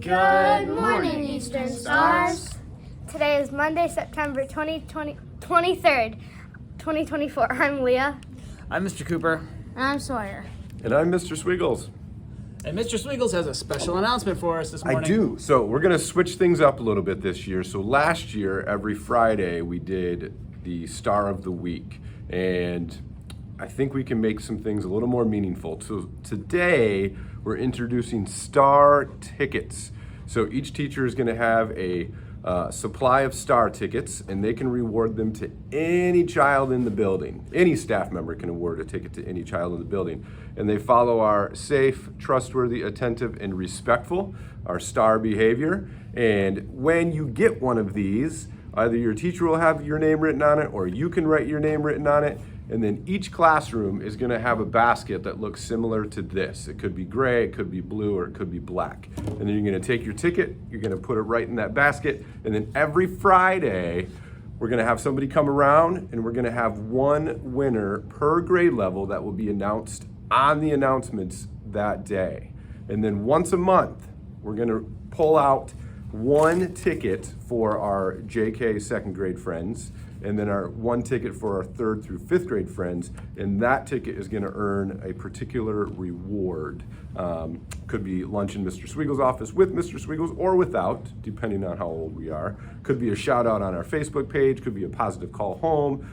Good morning, Eastern Stars. Today is Monday, September 23rd, 2024. I'm Leah. I'm Mr. Cooper. And I'm Sawyer. And I'm Mr. Swiggles. And Mr. Swiggles has a special announcement for us this morning. I do. So we're going to switch things up a little bit this year. So last year, every Friday, we did the Star of the Week. And I think we can make some things a little more meaningful. So today, we're introducing Star Tickets. So each teacher is going to have a supply of Star Tickets, and they can reward them to any child in the building. Any staff member can award a ticket to any child in the building. And they follow our safe, trustworthy, attentive, and respectful, our STAR behavior. And when you get one of these, either your teacher will have your name written on it, or you can write your name written on it. And then each classroom is going to have a basket that looks similar to this. It could be gray, it could be blue, or it could be black. And then you're going to take your ticket, you're going to put it right in that basket, and then every Friday, we're going to have somebody come around, and we're going to have one winner per grade level that will be announced on the announcements that day. And then once a month, we're going to pull out one ticket for our JK second grade friends, and then our one ticket for our third through fifth grade friends, and that ticket is going to earn a particular reward. Could be lunch in Mr. Swiggles' office with Mr. Swiggles or without, depending on how old we are. Could be a shout out on our Facebook page, could be a positive call home,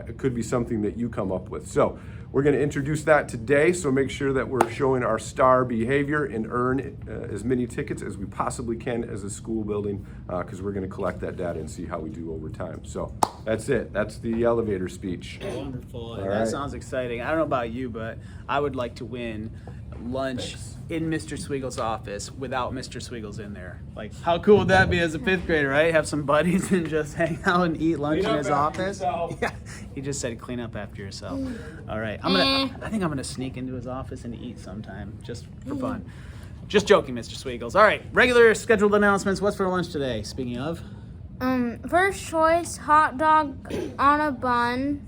it could be something that you come up with. So we're going to introduce that today, so make sure that we're showing our STAR behavior and earn as many tickets as we possibly can as a school building, because we're going to collect that data and see how we do over time. So that's it. That's the elevator speech. Wonderful. All That right. sounds exciting. I don't know about you, but I would like to win lunch in Mr. Swiggles' office without Mr. Swiggles in there. Like, how cool would that be as a fifth grader, right? Have some buddies and just hang out and eat lunch in his office. Yeah, he just said clean up after yourself. All right, I think I'm gonna sneak into his office and eat sometime, just for fun. Just joking, Mr. Swiggles. All right, regular scheduled announcements. What's for lunch today? Speaking of. First choice, hot dog on a bun.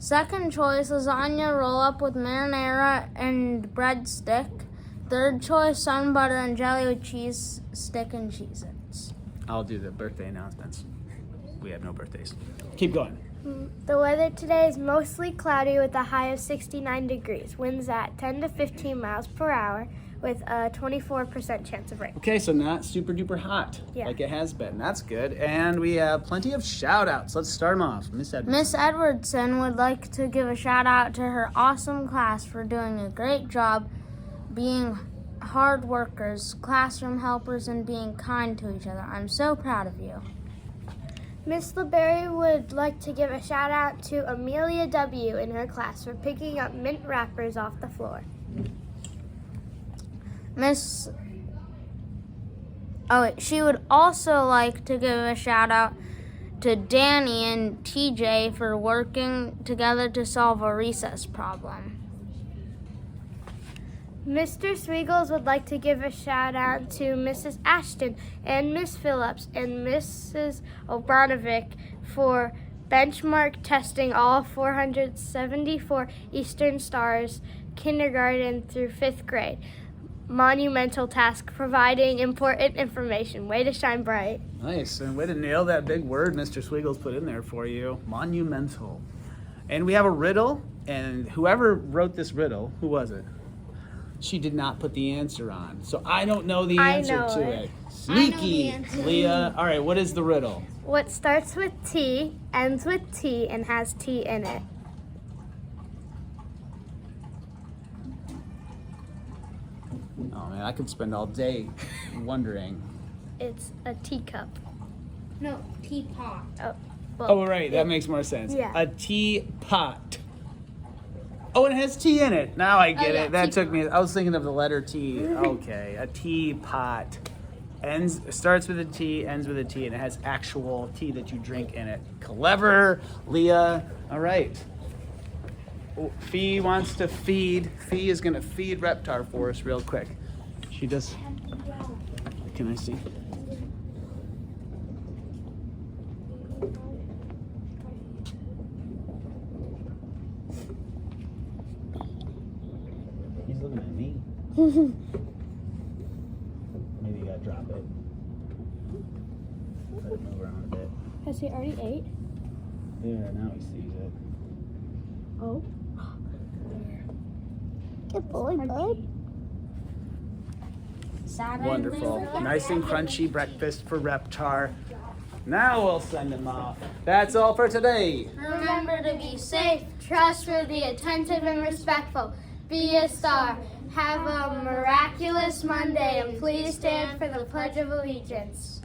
Second choice, lasagna roll up with marinara and breadstick. Third choice, sun butter and jelly with cheese stick and Cheez-Its. I'll do the birthday announcements. We have no birthdays. Keep going. The weather today is mostly cloudy with a high of 69 degrees. Winds at 10 to 15 miles per hour with a 24% chance of rain. Okay, so not super duper hot like it has been. That's good. And we have plenty of shout outs. Let's start them off. Miss Edmonds. Miss Edwardson would like to give a shout out to her awesome class for doing a great job being hard workers, classroom helpers, and being kind to each other. I'm so proud of you. Miss LeBerry would like to give a shout out to Amelia W. in her class for picking up mint wrappers off the floor. She would also like to give a shout out to Danny and TJ for working together to solve a recess problem. Mr. Swiggles would like to give a shout out to Mrs. Ashton and Miss Phillips and Mrs. Obranovic for benchmark testing all 474 Eastern Stars kindergarten through fifth grade. Monumental task, providing important information. Way to shine bright. Nice. And way to nail that big word Mr. Swiggles put in there for you. Monumental. And we have a riddle, and whoever wrote this riddle, who was it? She did not put the answer on. So I don't know the answer to it. Sneaky, Leah. All right, what is the riddle? What starts with T, ends with T, and has T in it? Oh man, I could spend all day wondering. It's a teacup. No, teapot. Oh, right, that makes more sense. Yeah. A teapot. Oh, it has T in it. Now I get it. That took me. I was thinking of the letter T. Okay, a teapot. Starts with a T, ends with a T, and it has actual tea that you drink in it. Clever, Leah. All right. Fee wants to feed. Fee is going to feed Reptar for us real quick. She does. Can I see? He's looking at me. Maybe you guys drop it. Let it move around a bit. Has he already ate? Yeah, now he sees it. Oh. Good boy, bud. Wonderful. Nice and crunchy breakfast for Reptar. Now we'll send him off. That's all for today. Remember to be safe, trustworthy, attentive, and respectful. Be a star. Have a miraculous Monday, and please stand for the Pledge of Allegiance.